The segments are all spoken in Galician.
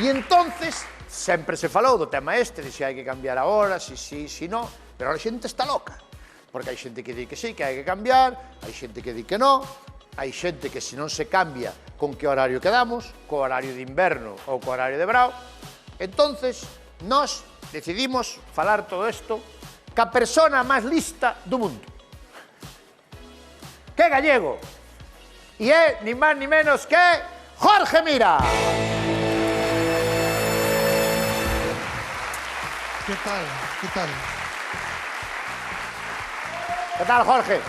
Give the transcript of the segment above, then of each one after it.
E entonces, sempre se falou do tema este, de se hai que cambiar a hora, si sí, si non, pero a xente está loca. Porque hai xente que di que sí, que hai que cambiar, hai xente que di que non, hai xente que se non se cambia con que horario quedamos, co horario de inverno ou co horario de verao. Entonces, nós decidimos falar todo isto ca persona máis lista do mundo. Que é gallego. E é, ni máis ni menos que, Jorge Mira. ¿Qué tal? ¿Qué tal? Que tal, Jorge?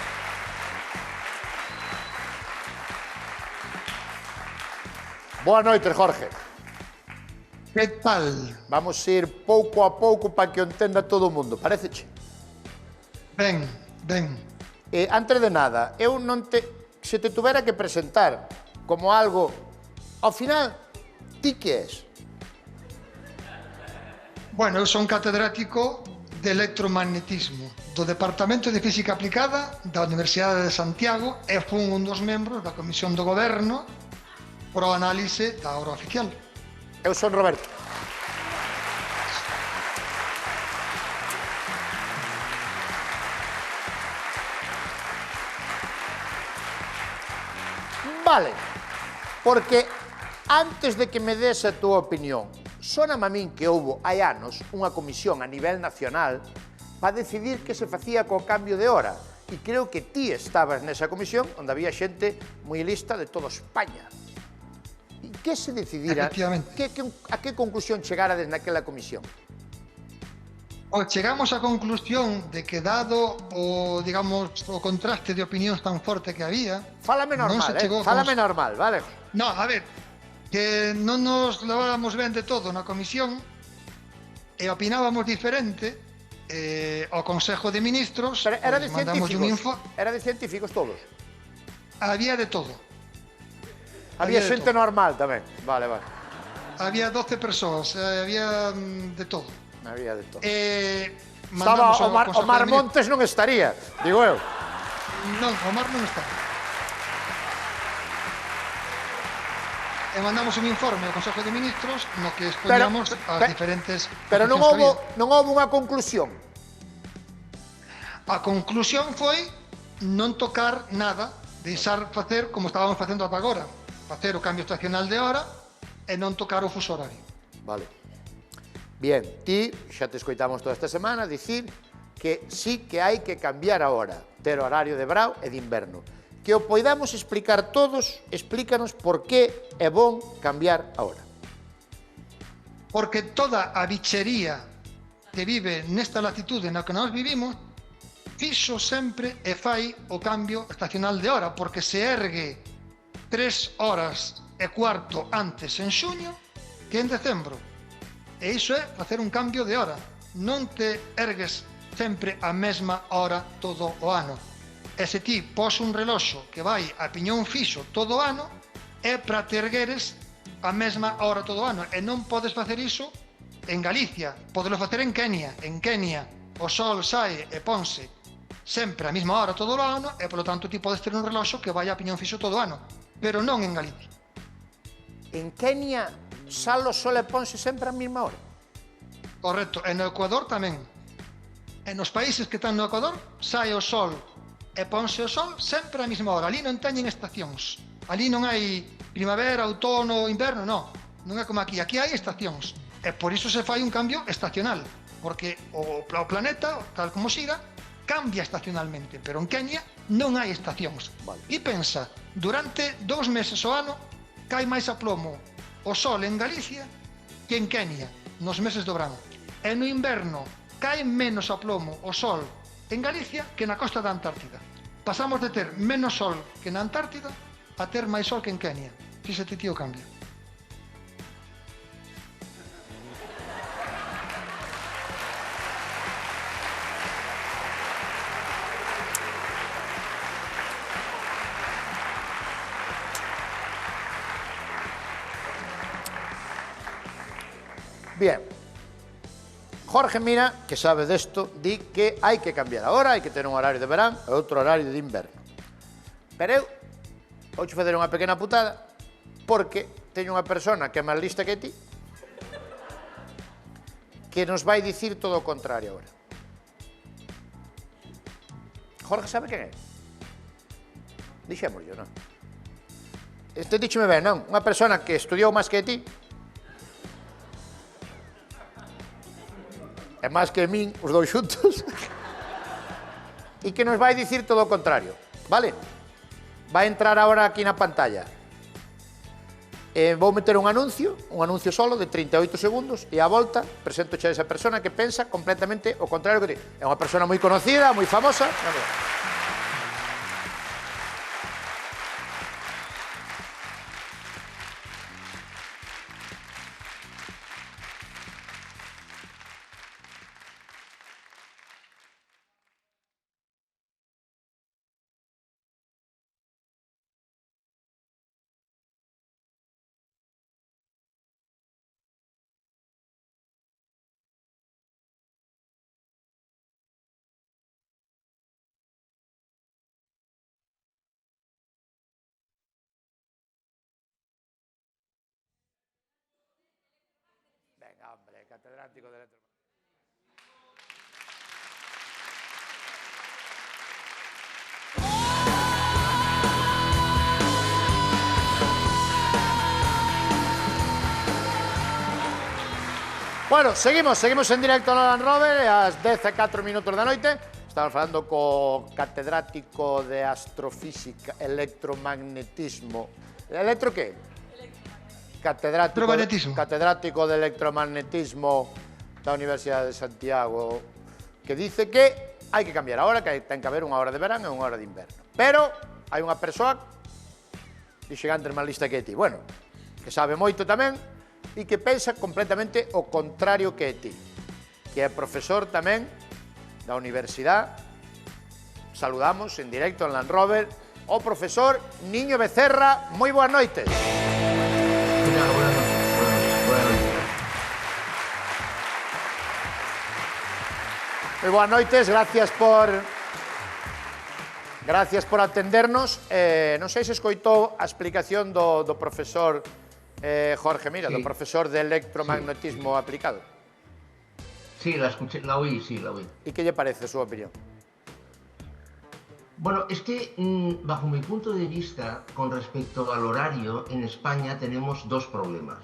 Boa noite, Jorge. ¿Qué tal? Vamos a ir pouco a pouco para que o entenda todo o mundo, pareceche? Ven, ven. Antes de nada, eu non te... Se te tuvera que presentar como algo... Ao final, ti que és? Bueno, eu son catedrático de electromagnetismo do Departamento de Física Aplicada da Universidade de Santiago e fun un dos membros da Comisión do Goberno pro análise da hora oficial. Eu son Roberto. Vale, porque antes de que me des a túa opinión, sóname a min que houbo hai anos unha comisión a nivel nacional para decidir que se facía co cambio de hora. E creo que ti estabas nesa comisión onde había xente moi lista de toda España. E que se decidira? Efectivamente. A que conclusión chegarades naquela comisión? Chegamos á conclusión de que dado o, digamos, o contraste de opinións tan forte que había... Fálame normal, fálame normal, vale? No, a ver, que non nos levábamos ben de todo na comisión e opinábamos diferente ao Consejo de Ministros. Pero era de científicos, era de científicos todos? Había de todo. Había xente normal tamén, vale, vale. Había 12 persoas, había de todo. Había de todo. Estaba o Mar Montes non estaría, digo eu. Non, o Mar non está. E mandamos un informe ao Consejo de Ministros no que expoñamos as diferentes... Pero non houve unha conclusión. A conclusión foi non tocar nada, deixar facer como estábamos facendo ata agora, facer o cambio estacional de hora e non tocar o fuso horario. Vale. Bien, ti xa te escoitamos toda esta semana dicir que sí que hai que cambiar a hora, ter horario de verao e de inverno. Que o poidamos explicar todos, explícanos por que é bon cambiar a hora. Porque toda a bichería que vive nesta latitude na que nós vivimos fixo sempre e fai o cambio estacional de hora, porque se ergue 3 horas e cuarto antes en xuño que en decembro. E iso é facer un cambio de hora. Non te ergues sempre a mesma hora todo o ano. E se ti pos un reloxo que vai a piñón fixo todo o ano, é para te ergueres a mesma hora todo o ano. E non podes facer iso en Galicia. Podelo facer en Kenia. En Kenia o sol sae e ponse sempre a mesma hora todo o ano e, polo tanto, ti podes ter un reloxo que vai a piñón fixo todo o ano. Pero non en Galicia. En Kenia sale o sol e ponse sempre a mesma hora? Correcto. E no Ecuador tamén. E nos países que están no Ecuador sae o sol e ponse o sol sempre a mesma hora. Ali non teñen estacións. Ali non hai primavera, outono, inverno, non. Non é como aquí. Aquí hai estacións. E por iso se fai un cambio estacional. Porque o planeta, tal como xira, cambia estacionalmente. Pero en Kenia non hai estacións. Vale. E pensa, durante 2 meses ao ano cae máis a plomo o sol en Galicia que en Kenia, nos meses do verán. E no inverno cae menos a plomo o sol en Galicia que na costa da Antártida. Pasamos de ter menos sol que na Antártida a ter máis sol que en Kenia. Fíxate ti o cambio. Bien. Jorge Mira, que sabe desto, di que hai que cambiar a hora, hai que ter un horario de verán e outro horario de inverno. Pero eu vouche fazer unha pequena putada porque teño unha persona que é máis lista que ti que nos vai dicir todo o contrario agora. Jorge sabe quen é? Dixémoslo, non? Este díxome ben, non? Unha persona que estudiou máis que ti, e máis que min, os dous xuntos, e que nos vai dicir todo o contrario, vale? Vai entrar agora aquí na pantalla. Vou meter un anuncio solo de 38 segundos, e á volta presento a esa persona que pensa completamente o contrario que ti. É unha persona moi conocida, moi famosa. Venga, hombre, catedrático de electromagnetismo. Bueno, seguimos en directo no Land Rover, ás 10:04 da noite. Estamos falando co catedrático de astrofísica, electromagnetismo. Electro que? Catedrático de electromagnetismo da Universidade de Santiago, que dice que hai que cambiar a hora, que ten que haber unha hora de verán e unha hora de inverno. Pero hai unha persoa que chega antes máis lista que ti, bueno, que sabe moito tamén e que pensa completamente o contrario que ti, que é profesor tamén da universidade. Saludamos en directo en Land Rover o profesor Niño Becerra. Moi boas noites. Moi boas noites, gracias por atendernos. Non sei se escoitou a explicación do profesor Jorge Mira, do profesor de electromagnetismo aplicado. Sí, la escuché, la oí. ¿Y qué le parece su opinión? Bueno, es que bajo mi punto de vista, con respecto al horario, en España tenemos dos problemas,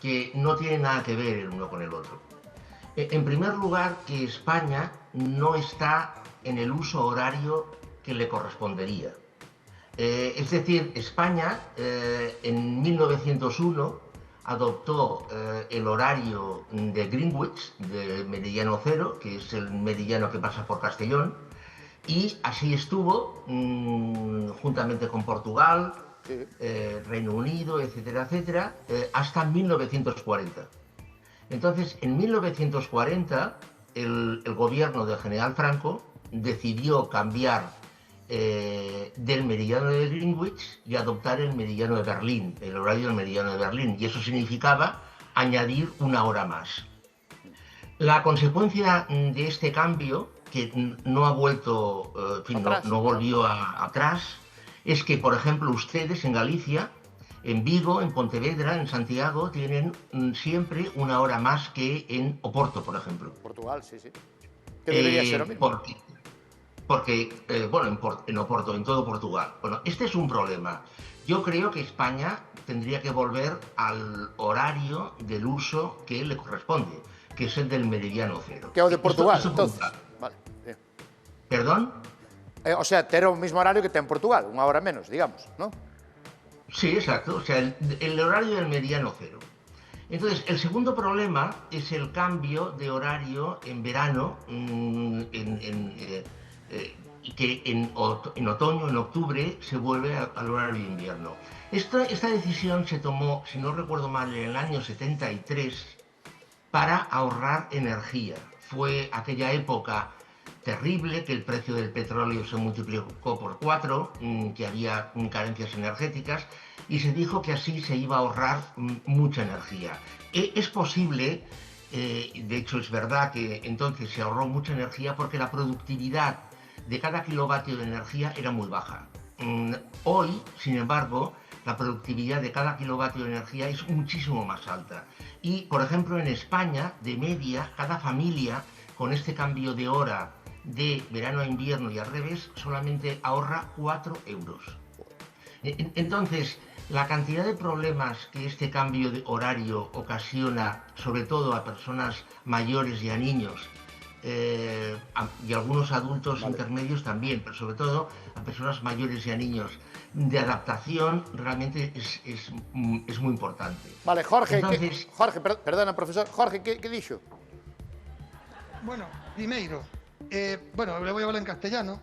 que no tienen nada que ver el uno con el otro. En primer lugar, que España no está en el uso horario que le correspondería. Es decir, España en 1901 adoptó el horario de Greenwich, de meridiano cero, que es el meridiano que pasa por Castellón, y así estuvo juntamente con Portugal, Reino Unido, etcétera, etcétera, hasta 1940. Entonces, en 1940, el gobierno del general Franco decidió cambiar del meridiano de Greenwich y adoptar el meridiano de Berlín, el horario del meridiano de Berlín, y eso significaba añadir una hora más. La consecuencia de este cambio, que no ha vuelto, no volvió atrás, es que, por ejemplo, ustedes en Galicia, en Vigo, en Pontevedra, en Santiago, tienen siempre una hora más que en Oporto, por ejemplo. Portugal, sí. Que debería ser lo mismo. Porque en Oporto, en todo Portugal. Bueno, este es un problema. Yo creo que España tendría que volver al horario del uso que le corresponde, que es el del meridiano cero. Que es o de Portugal, entonces. Vale, bien. ¿Perdón? O sea, tener el mismo horario que ten Portugal, una hora menos, digamos, ¿no? Sí, exacto. O sea, el horario del meridiano cero. Entonces, el segundo problema es el cambio de horario en verano, que en otoño, en octubre, se vuelve al horario de invierno. Esta decisión se tomó, si no recuerdo mal, en el año 73 para ahorrar energía. Fue aquella época terrible, que el precio del petróleo se multiplicó por 4, que había carencias energéticas, y se dijo que así se iba a ahorrar mucha energía. Es posible, de hecho es verdad que entonces se ahorró mucha energía porque la productividad de cada kilovatio de energía era muy baja. Hoy, sin embargo, la productividad de cada kilovatio de energía es muchísimo más alta. Y, por ejemplo, en España, de media, cada familia, con este cambio de hora de verano a invierno y al revés, solamente ahorra 4 euros. Entonces, la cantidad de problemas que este cambio de horario ocasiona, sobre todo a personas mayores y a niños, y algunos adultos intermedios también, pero sobre todo a personas mayores y a niños, de adaptación, realmente es muy importante. Vale, Jorge, entonces, Jorge, perdona, profesor. Jorge, ¿qué dixo? Bueno, primeiro, bueno, le voy a hablar en castellano.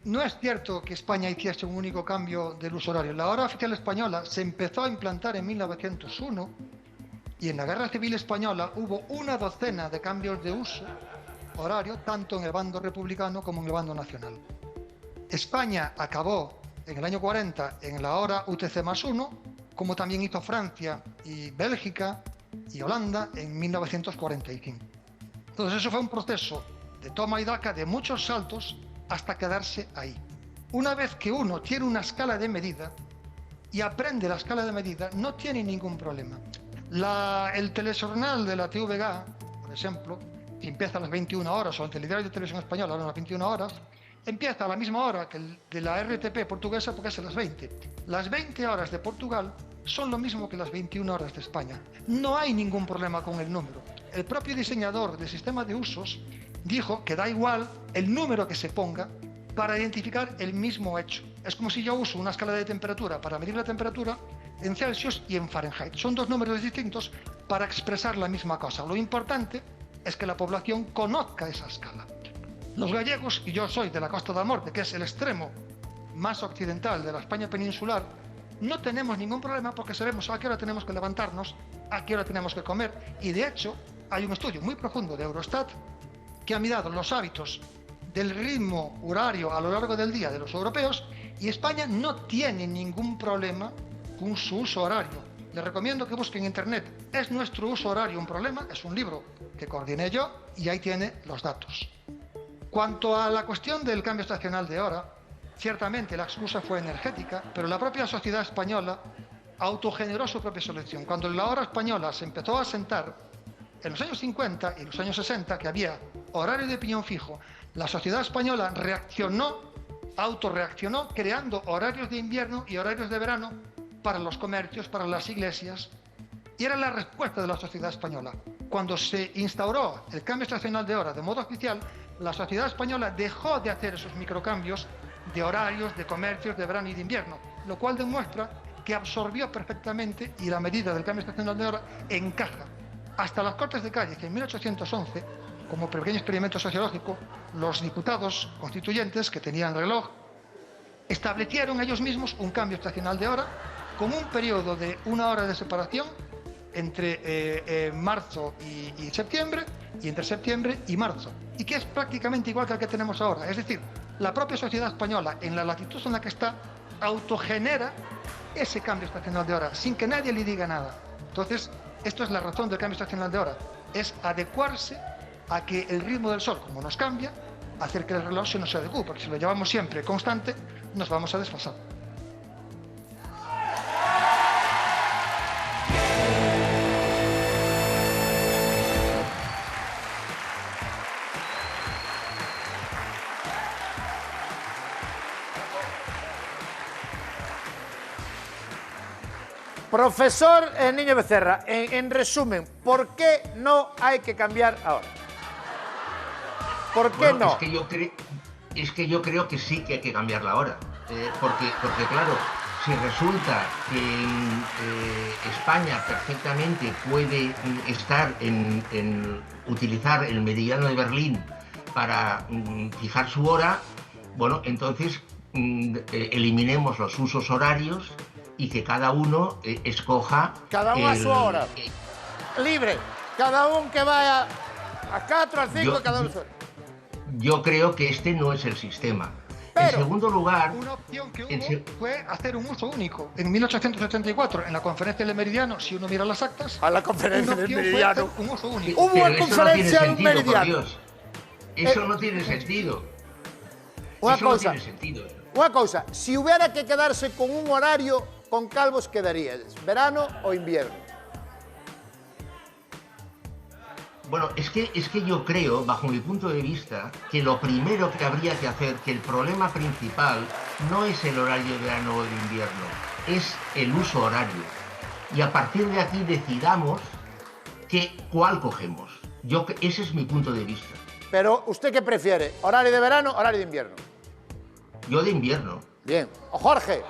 No es cierto que España hiciese un único cambio del uso horario. La hora oficial española se empezó a implantar en 1901 y en la Guerra Civil Española hubo una docena de cambios de uso horario, tanto en el bando republicano como en el bando nacional. España acabó en el año 40 en la hora UTC+1, como también hizo Francia y Bélgica y Holanda en 1945. Entonces eso fue un proceso de toma y daca de muchos saltos hasta quedarse ahí. Una vez que uno tiene una escala de medida y aprende la escala de medida, no tiene ningún problema. El telejornal de la TVG, por ejemplo, que empieza a las 21 horas, o el telediario de televisión española a las 21 horas, empieza a la misma hora que el de la RTP portuguesa porque es a las 20. Las 20 horas de Portugal son lo mismo que las 21 horas de España. No hay ningún problema con el número. El propio diseñador del sistema de usos dijo que da igual el número que se ponga para identificar el mismo hecho. Es como si yo uso una escala de temperatura para medir la temperatura en Celsius y en Fahrenheit. Son dos números distintos para expresar la misma cosa. Lo importante es que la población conozca esa escala. Los gallegos, y yo soy de la Costa da Morte, que es el extremo más occidental de la España peninsular, no tenemos ningún problema porque sabemos a qué hora tenemos que levantarnos, a qué hora tenemos que comer. Y de hecho, hay un estudio muy profundo de Eurostat que ha mirado los hábitos del ritmo horario a lo largo del día de los europeos y España no tiene ningún problema con su uso horario. Les recomiendo que busquen en internet. ¿Es nuestro uso horario un problema? Es un libro que coordiné yo y ahí tiene los datos. Cuanto a la cuestión del cambio estacional de hora, ciertamente la excusa fue energética, pero la propia sociedad española autogeneró su propia solución. Cuando la hora española se empezó a asentar en los años 50 y los años 60, que había horario de piñón fijo, la sociedad española autorreaccionó, creando horarios de invierno y horarios de verano para los comercios, para las iglesias, y era la respuesta de la sociedad española. Cuando se instauró el cambio estacional de hora de modo oficial, la sociedad española dejó de hacer esos microcambios de horarios, de comercios, de verano y de invierno, lo cual demuestra que absorbió perfectamente y la medida del cambio estacional de hora encaja. Hasta las Cortes de Cádiz, en 1811, como pequeño experimento sociológico, los diputados constituyentes que tenían reloj establecieron ellos mismos un cambio estacional de hora con un periodo de 1 hora de separación entre marzo y septiembre y entre septiembre y marzo, y que es prácticamente igual que el que tenemos ahora. Es decir, la propia sociedad española, en la latitud en la que está, autogenera ese cambio estacional de hora sin que nadie le diga nada. Entonces, esto es la razón del cambio estacional de hora, es adecuarse a que el ritmo del sol, como nos cambia, hacer que el reloj se nos adecue, porque si lo llevamos siempre constante, nos vamos a desfasar. Profesor Niño Becerra, en resumen, ¿por qué no hay que cambiar ahora? ¿Por qué no? Es que yo creo que sí que hay que cambiarla ahora. Porque claro, si resulta que España perfectamente puede estar utilizar el meridiano de Berlín para fijar su hora, bueno, entonces eliminemos los usos horarios y que cada uno escoja... Cada uno a su hora. Libre. Cada uno que vaya a 4, a 5, cada uno a su hora. Yo creo que este no es el sistema. Pero, en segundo lugar... Una opción que hubo fue hacer un uso único. En 1874, en la conferencia del Meridiano, si uno mira las actas... A la conferencia del Meridiano. Un uso único. Hubo una conferencia del Meridiano. Eso no tiene sentido. Una eso cosa. No tiene sentido. Unha cousa, se hubiera que quedarse con un horario, con cal vos quedaríades? Verano ou invierno? Bueno, es que yo creo, bajo mi punto de vista, que lo primero que habría que hacer, que el problema principal no es el horario de verano o de invierno, es el uso horario. Y a partir de aquí decidamos cuál cogemos. Ese es mi punto de vista. Pero, ¿usted qué prefiere? ¿Horario de verano o horario de invierno? Yo de invierno. Bien. ¿O Jorge?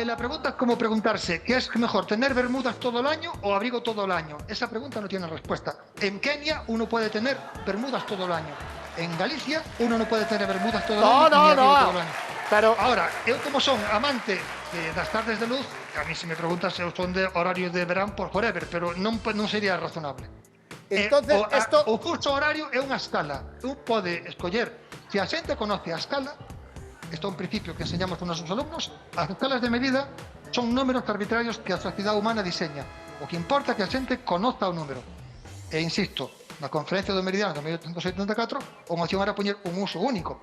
La pregunta es como preguntarse, ¿qué es mejor, tener bermudas todo el año o abrigo todo el año? Esa pregunta no tiene respuesta. En Kenia uno puede tener bermudas todo el año. En Galicia uno no puede tener bermudas todo el año. Todo el año. Pero... Ahora, eu como son amante das tardes de luz, a mí se me pregunta se eu son de horario de verán por forever, pero non sería razonable. Entonces, o curso horario é unha escala. Un pode escoller, se a xente conoce a escala, isto é un principio que enseñamos con os nosos alumnos, as escalas de medida son números arbitrarios que a sociedade humana diseña. O que importa é que a xente conoza o número. E insisto, na conferencia do Meridiano de 1874, a opción era poñer un uso único.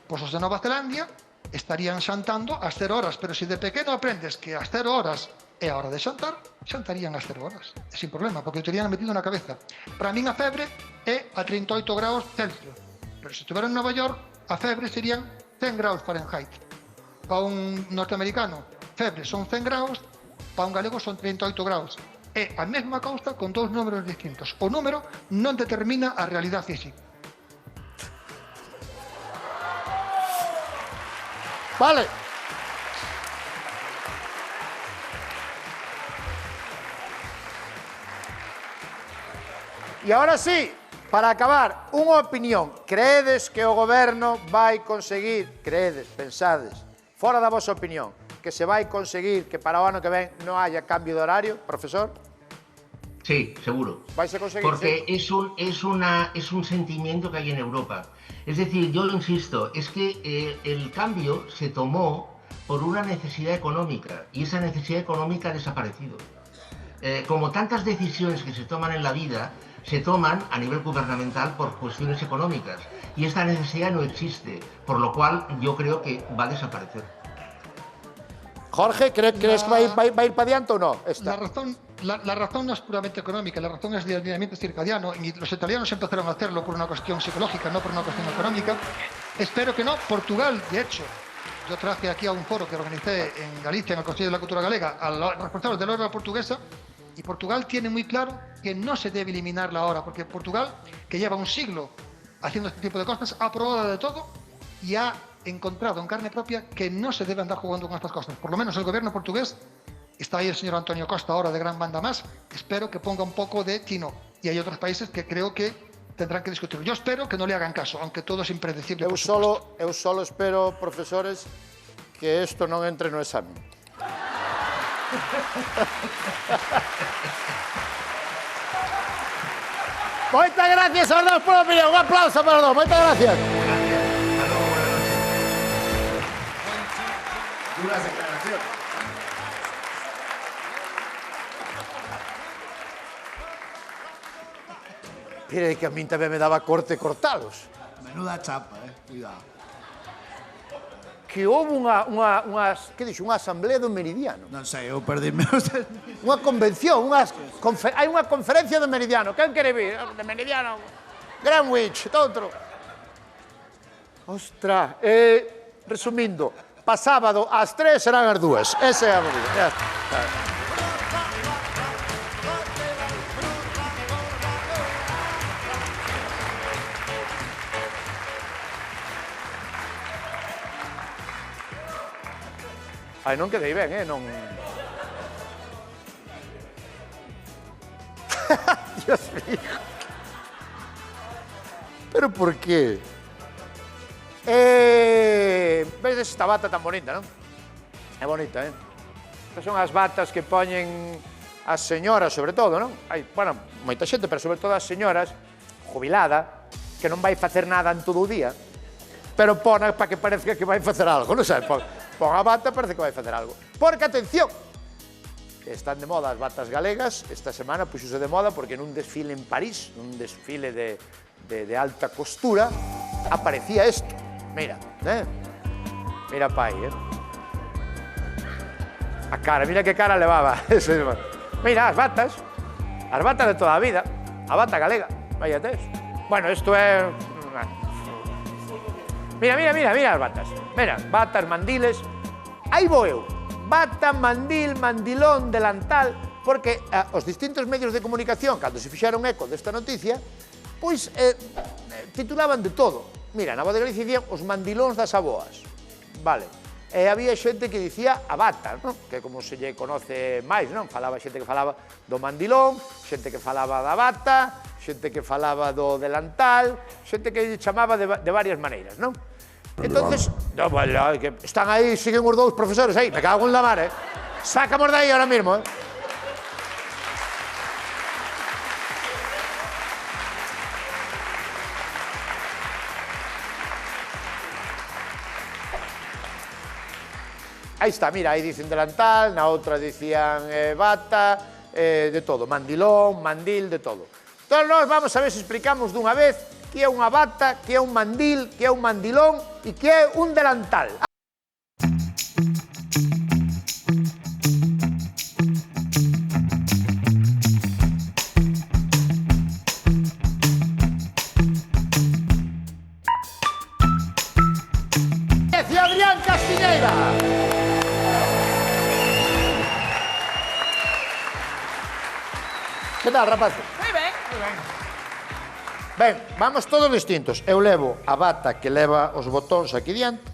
Pois os de Nova Zelandia estarían xantando ás 0 horas, pero se de pequeno aprendes que ás 0 horas é a hora de xantar, xantarían ás 0 horas. É sin problema, porque o terían metido na cabeza. Para min a febre é a 38 graus Celsius, pero se estuviera en Nova York, a febre serían 100 graus Fahrenheit. Para un norteamericano, febre son 100 graus, para un galego son 38 graus. É a mesma cousa con dous números distintos. O número non determina a realidade física. Vale. E agora sí, para acabar, unha opinión. Creedes que o goberno vai conseguir, pensades, fora da vosa opinión, que se vai conseguir que para o ano que ven non haya cambio de horario, profesor? Sí, seguro. ¿Vais a conseguir? Porque es un sentimiento que hay en Europa. Es decir, yo lo insisto, es que el cambio se tomó por una necesidad económica y esa necesidad económica ha desaparecido. Como tantas decisiones que se toman en la vida, se toman a nivel gubernamental por cuestiones económicas y esta necesidad no existe, por lo cual yo creo que va a desaparecer. Jorge, ¿crees que va a ir para adelante o no? La razón no es puramente económica, la razón es de alineamiento circadiano y los italianos empezaron a hacerlo por una cuestión psicológica, no por una cuestión económica. Espero que no. Portugal, de hecho, yo traje aquí a un foro que organicé en Galicia, en el Consejo de la Cultura Galega, a los responsables de la hora portuguesa, y Portugal tiene muy claro que no se debe eliminar la hora, porque Portugal, que lleva un siglo haciendo este tipo de cosas, ha probado de todo y ha encontrado en carne propia que no se debe andar jugando con estas cosas. Por lo menos el gobierno portugués, está ahí el señor Antonio Costa ahora de Gran Banda Más, espero que ponga un poco de tino. Y hay otros países que creo que tendrán que discutirlo. Yo espero que no le hagan caso, aunque todo es impredecible. Eu solo espero, profesores, que isto non entre no examen. Moitas gracias aos dous pola opinión. Un aplauso para os dous. Moitas gracias. Duras declaraciones. Mire que a min tamén me daba corte cortalos. Menuda chapa, cuidado. Que houve unha asamblea do Meridiano. Non sei, eu perdíme. Unha convención, hai unha conferencia do Meridiano. Quen quere vir? De Meridiano, Greenwich, todo outro. Ostra, resumindo, pa sábado ás 3 serán as 2. Esa é a medida. Ai, non quedei ben, non... Dios mío. Pero por qué? Ves esta bata tan bonita, non? É bonita, Estas son as batas que poñen as señoras, sobre todo, non? Hai, bueno, moita xente, pero sobre todo as señoras, jubilada, que non vai facer nada en todo o día, pero pona para que parezca que vai facer algo, non sei, pon a bata parece que vai facer algo. Porque, atención, están de moda as batas galegas, esta semana puxose de moda porque nun desfile en París, nun desfile de alta costura, aparecía isto, mira, Mira pa aí, A cara, mira que cara levaba. Mira, as batas de toda a vida. A bata galega, vaya tes. Bueno, isto é... Mira as batas. Mira, batas, mandiles. Aí vou eu. Bata, mandil, mandilón, delantal, porque os distintos medios de comunicación, cando se fixeron eco desta noticia, pois titulaban de todo. Mira, na Voz de Galicia dicían os mandilóns das aboas. Vale. E había xente que dicía a bata, non? Que como se lle conoce máis, non? Falaba xente que falaba do mandilón, xente que falaba da bata, xente que falaba do delantal, xente que lle chamaba de varias maneiras, non? Entonces, no, bueno, que están aí, siguen os dous profesores aí, me cago en la mar, Sácamos de aí ahora mismo, Aí está, mira, aí dicen delantal, na outra dicían bata, de todo, mandilón, mandil, de todo. Entón, nós vamos a ver se explicamos dunha vez que é unha bata, que é un mandil, que é un mandilón e que é un delantal. Adrián Castiñeira. Que tal, rapaz? Moi ben. Ben, vamos todos distintos. Eu levo a bata que leva os botóns aquí diante.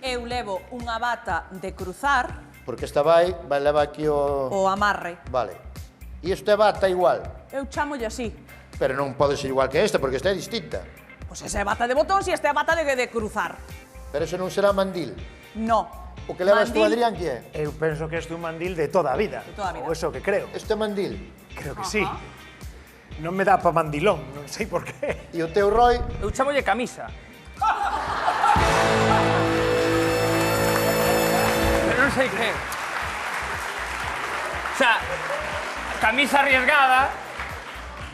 Eu levo unha bata de cruzar. Porque esta vai levar aquí o... O amarre. Vale. E esta é bata igual. Eu chamolle así. Pero non pode ser igual que esta, porque esta é distinta. Pois esa é bata de botóns e esta é bata de cruzar. Pero ese non será mandil. No. O que levas tú, Adrián, que é? Eu penso que este é un mandil de toda a vida. De toda a vida. Ou eso que creo. Este é mandil. Creo que sí. Non me dá pa mandilón, non sei por qué. E o teu, Roy? Eu chamolle camisa. Pero non sei que. O sea, camisa arriesgada,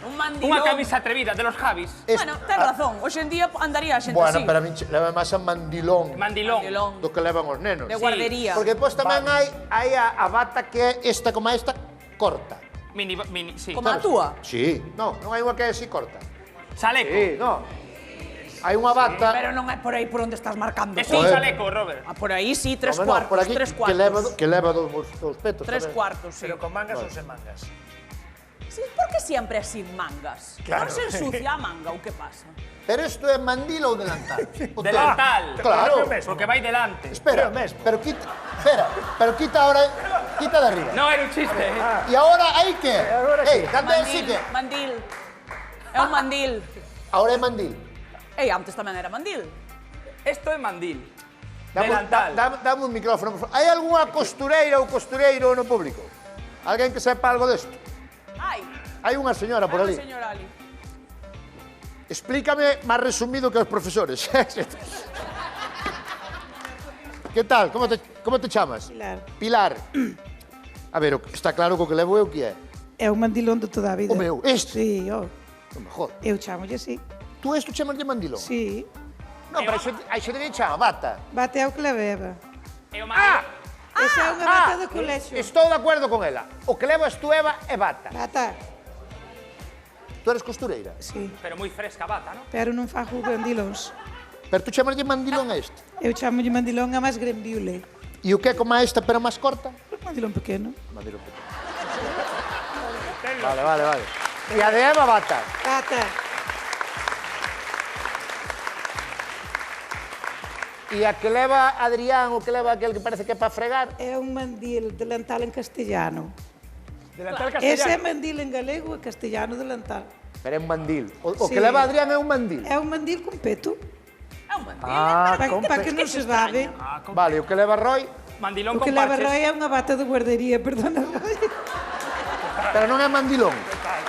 Un mandilón. unha camisa atrevida, de los Javis. Bueno, ten razón. Hoxe en día andaría a xente Bueno, así. pero a min leva máis a mandilón Mandilón. Mandilón. do que levan os nenos. De guardería. Porque depois tamén hai a bata que é esta como esta, corta. Mini, sí. Como a túa. Sí. Non hai unha que é así corta. Chaleco. Sí, non. Hai unha bata... Pero non é por aí por onde estás marcando. Es un chaleco, Robert. Ah, por aí sí, tres Home, non, cuartos, por aquí, tres que leva dos petos. Tres sabes? cuartos, sí. Pero con mangas ou sen mangas? Sí, por que siempre sin mangas? Claro. Non se ensucia a manga ou que pasa? Pero isto é mandil ou delantal? O teu. Delantal. Claro. É o mesmo. Porque vai delante. Espera, É o mesmo. pero quita ahora, quita de arriba. No, era un chiste. E agora aí que? Agora Ei, cante así Mandil, que? mandil. É un mandil. Agora é mandil. Ei, antes tamén era mandil. Esto é mandil. Dame, Delantal. dame un micrófono, por favor. Hai algunha costureira ou costureiro no público? Alguén que sepa algo desto? Ai, Hai unha señora por hai ali. un señor ali. Explícame máis resumido que os profesores. Que tal? Como te chamas? Pilar. Pilar. A ver, está claro que o que levo eu que é? É un mandilón de toda a vida. O meu, este? Sí, oh. O mejor. Eu chamolle así. Tú isto chamas de mandilón? Sí. Non, pero hai xente que chama bata. Bate ao que la beba. É o mandil. Esa é unha bata de colexo. Estou de acordo con ela. O que levas tú, Eva, é bata. Bata. Tú eres costureira. Sí. Pero moi fresca bata, non? Pero non fajo mandilóns. Pero tú chamas de mandilón a este. Eu chamolle mandilón a máis grembiule. E o que é como a esta, pero máis corta? Mandilón pequeno. Mandilón pequeno. Vale. E a de Eva, bata. Bata. E a que leva Adrián, o que leva aquel que parece que é para fregar? É un mandil delantal en castellano. Delantal Ese é castellano. mandil en galego e castellano delantal. Pero é un mandil. O que Sí. leva Adrián é un mandil. É un mandil con peto. É un mandil. Para que non se babe. Vale, o que leva Roy, Mandilón O con que leva parches. Roy é unha bata de guardería, perdona, Roy. pero non é mandilón.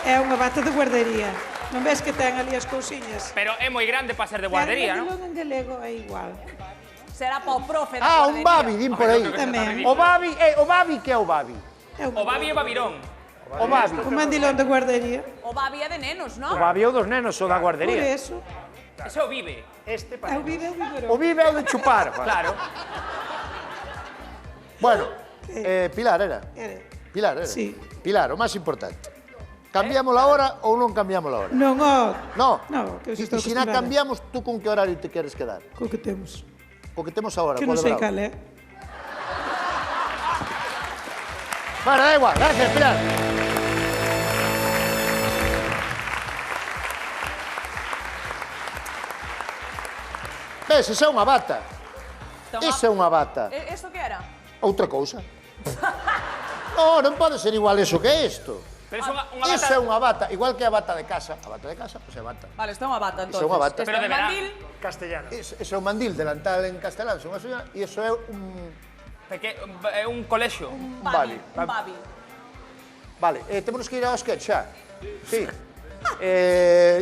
É unha bata de guardería. Non ves que ten ali as cousiñas? Pero é moi grande para ser de guardería, non? Mandilón en galego é igual. Será pa o profe da Ah, un babi, guardería. din por aí. Tamén. O babi que é o babi? É O babi e o babirón. O babi. Un mandilón de guardería. O babi é de nenos, non? O babi é o dos nenos, o da Por guardería. eso. Ese o vive. Este É para o vídeo, O vive é o de chupar. Claro. Bueno, Pilar era. Pilar era. Sí. Pilar, o máis importante. Cambiamos a hora ou non cambiamos a hora? Non, ó. No. No, que eu E estou se na acostumbrada. cambiamos, tú con que horario te queres quedar? Co que temos. Co que temos agora, Que co non de sei Bravo. cal é. Bueno, da igual, gracias, Pilar. Ves, esa é unha bata. Esa é unha bata. Isto que era? Outra cousa. Non pode ser igual eso que isto. Pero é unha Esa é bata... unha bata, igual que a bata de casa. A bata de casa, pois é bata. Vale, isto é unha bata, Isto entonces. é unha bata. Este Pero é de un verán. mandil, castellano. Ese é un mandil delantal en castelán, son unha señora, e iso é un... É un colexio. un Vale, babi, un babi. Vale, temos que ir ao sketch xa. Sí.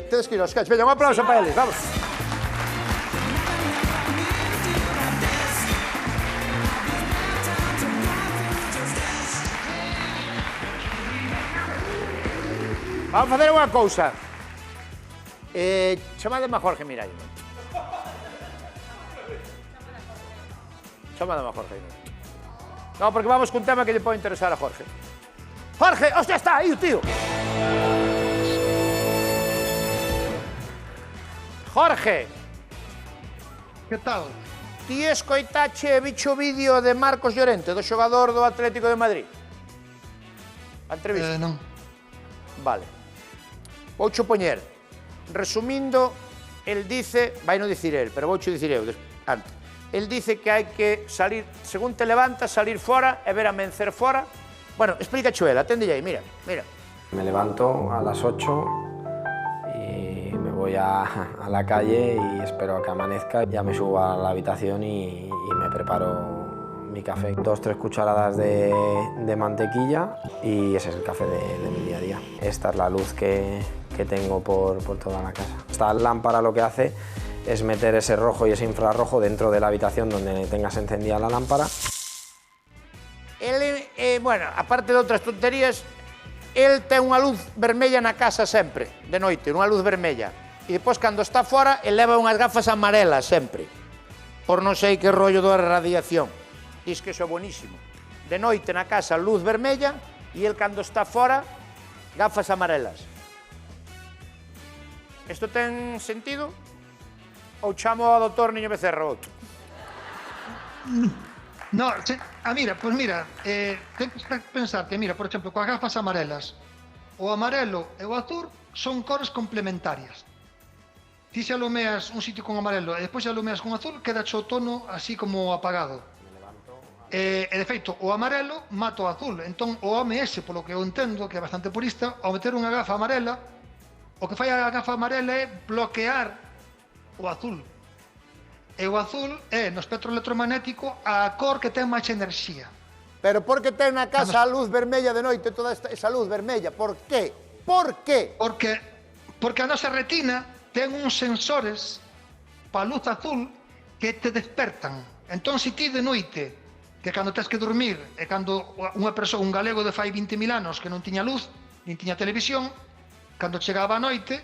Tedes que ir ao sketch. Veña, un aplauso para eles, vamos. Vamos facer unha cousa. Chamademe a Jorge Miralles. Chamademe a Jorge. No, porque vamos cun tema que lle pode interesar a Jorge. Jorge, hostia, está aí o tío. Jorge, Que tal? ti escoitache e bicho vídeo de Marcos Llorente, do xogador do Atlético de Madrid? A entrevista. Non. Vale. Voucho poñer. Resumindo, el dice, vai non dicir el, pero voucho dicir eu antes. El dice que hai que salir, según te levantas, salir fora e ver a mencer fora. Bueno, explícacho el, aténdelle aí, mira, mira. Me levanto a las 8 y me voy a la calle y espero a que amanezca. Ya me subo a la habitación y me preparo mi café. 2-3 cucharadas de mantequilla y ese es el café de mi día a día. Esta es la luz que tengo por toda la casa. Esta lámpara lo que hace es meter ese rojo y ese infrarrojo dentro de la habitación donde tengas encendida la lámpara. El, bueno, aparte de outras tonterías, el ten unha luz vermella na casa sempre, de noite, unha luz vermella. E depois, cando está fora, el leva unhas gafas amarelas sempre, por non sei que rollo da radiación. Diz que iso é buenísimo. De noite na casa, luz vermella, e el, cando está fora, gafas amarelas. Isto ten sentido? Ou chamo ao doutor Niño Becerra outro? No, mira, pues mira, ten que pensar que, mira, por exemplo, coas gafas amarelas, o amarelo e o azul son cores complementarias. Ti se alumeas un sitio con amarelo e despois se alumeas con azul, queda o tono así como apagado. E de feito, o amarelo mata o azul. Entón, o home ese, polo que eu entendo, que é bastante purista, ao meter unha gafa amarela, o que fai a gafa amarela é bloquear o azul. E o azul é, no espectro electromagnético, a cor que ten máis enerxía. Pero por que ten na casa a luz vermella de noite, toda esa luz vermella? Por qué? Por qué? Porque a nosa retina ten uns sensores pa luz azul que te despertan. Entón, se ti de noite, que cando tens que dormir, e cando unha persoa, un galego de fai 20.000 anos que non tiña luz, nin tiña televisión, cando chegaba a noite,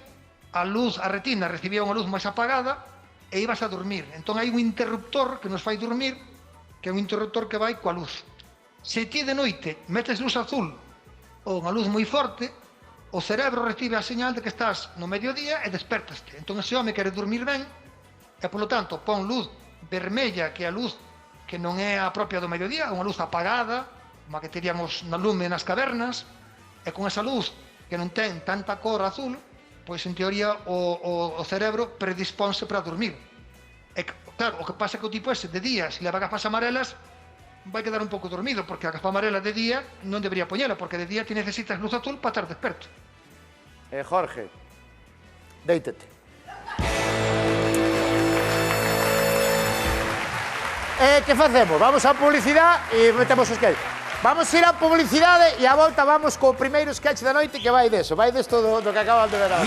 a luz, a retina recibía unha luz máis apagada e ibas a dormir. Entón hai un interruptor que nos fai dormir, que é un interruptor que vai coa luz. Se ti de noite metes luz azul ou unha luz moi forte, o cerebro recibe a señal de que estás no mediodía e despertaste. Entón ese home quere dormir ben e, polo tanto, pon luz vermella, que é a luz que non é a propia do mediodía, unha luz apagada, como a que teríamos na lume nas cavernas, e con esa luz que non ten tanta cor azul, pois en teoría o cerebro predisponse para dormir. E claro, o que pasa é que o tipo ese de día, se leva gafas amarelas, vai quedar un pouco dormido, porque a gafa amarela de día non debería poñela, porque de día ti necesitas luz azul para estar desperto. Jorge, déitate. Que facemos? Vamos á publicidade e metemos o sketch. Vamos ir á publicidade e á volta vamos co primeiro sketch da noite que vai deso, vai desto do que acabamos de ver agora.